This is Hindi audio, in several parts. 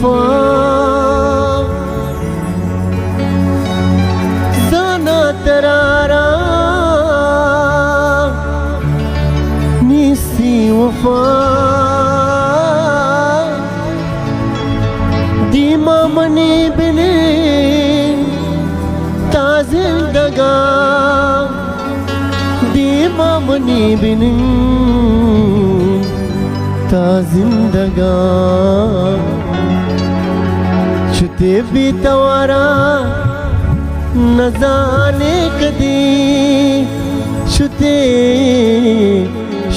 वफा जाना तरारा निसी वफा दीमा मनी बिने ताजिंदगा दीमा मनी बिने ताजिंदगा छुते भी तवारा न जाने कदी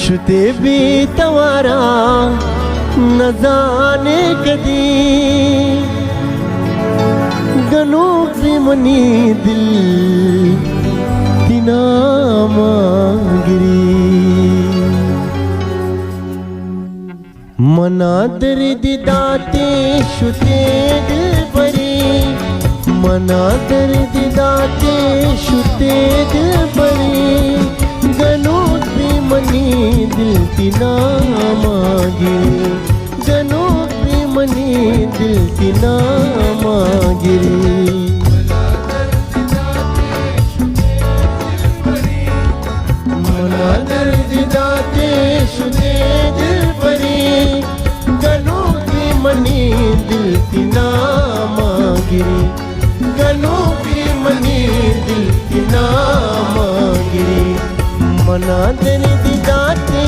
छुते भी तवारा न जाने कदी गनो भी मनी दिल तिना मांगरी मना दर्द दाते शुते दिल परी मना दर्द दाते शुते दिल परी गनोत भी मनी दिल तिना मांगे गनोत भी मनी दिल तिना मांगे मना दर्द दाते शुते दिल परी गनोत भी मनी दिल तिना मांगे गनों की मनी दिल की ना मांगे मना दर्द दाते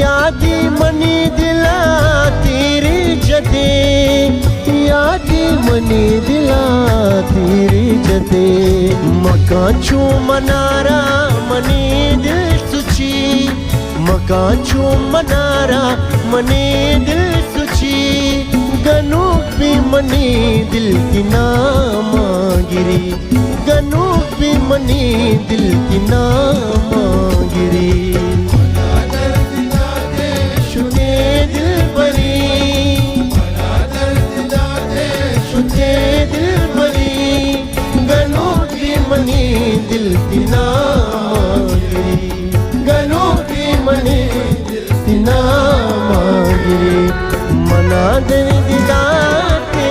यादी मनी दिला तेरी जते यादी मनी दिला तेरी जते मका छू मनारा मनी दिल सुची मका छू मनारा मनी दिल सुची गनू भी मनी दिल की ना मांगिरी गनू भी मनी दिल की ना मांगिरी दिल तिना मांगे गनों की मनी दिल तिना मांगे मना दर्द दाते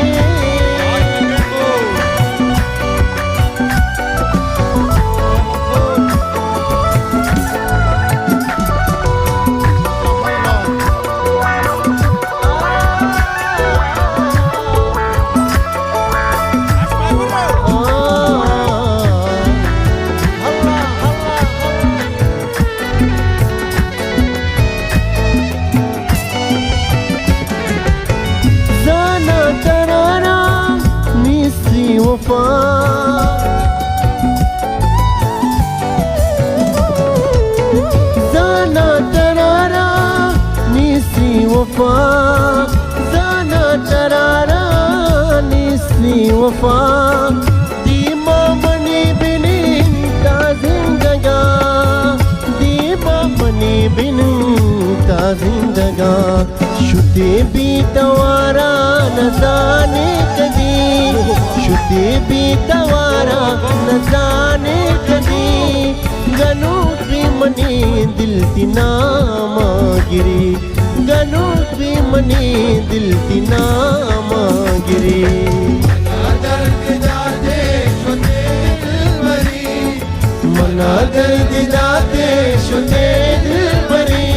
वफा जाना तरारा निसी वफा जाना तरारा निसी वफा दीमा मनी बिन ताजिंदगा दीमा मनी बिन ताजिंदगा शुते भी तवारा न जाने कदी शुते भी तवारा न जाने कदी गनों भी मनी दिल तिना मांगिरी गनों भी मनी दिल तिना मांगिरी मना दर्द दाते शुते दिल भरी मना दर्द दाते शुते दिल भरी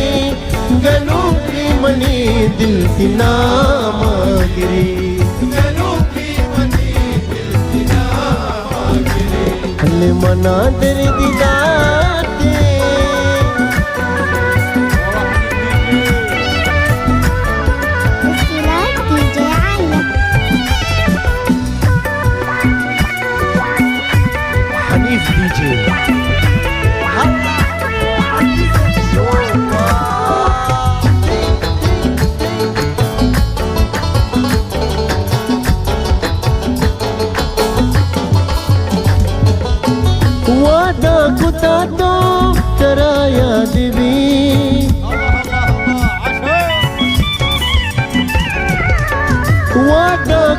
गनों भी मनी दिल तिना मांगिरी मना दर्द दाते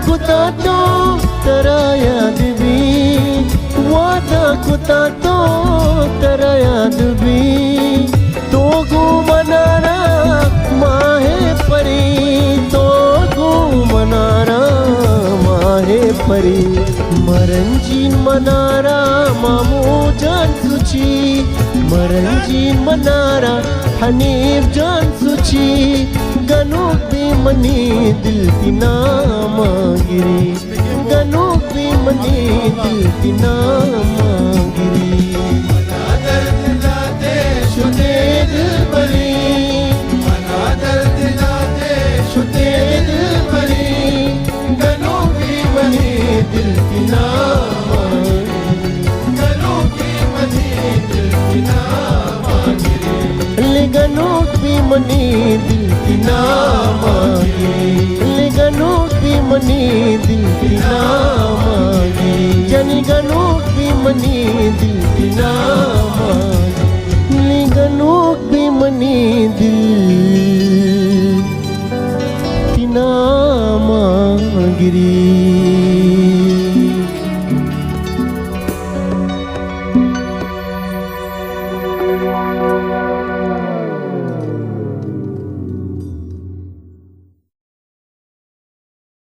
खुता तो तेरा याद भी, वादा खुता तो तेरा याद भी, तो गु मनारा माहे परी, तो गु मनारा माहे परी, मरंजीन मनारा मामू जान सुची, मरंजीन मनारा हनीफ जान सुची, गनुक भी मनी दिल की नामागिरी, गनुक भी मनी दिल की नामागिरी, मना दर्द लाते शुते दिल बरी, मना दर्द लाते शुते दिल बरी, गनुक भी मनी दिल की नामागिरी, गनुक भी मनी दिल की नामागिरी, गनुक भी मनी दिल की नामागिरी, गनुक भी मनी दिल की नामागिरी, जनी गनुक भी मनी दिल की नामागिरी, गनुक भी मनी दिल की नामागिरी।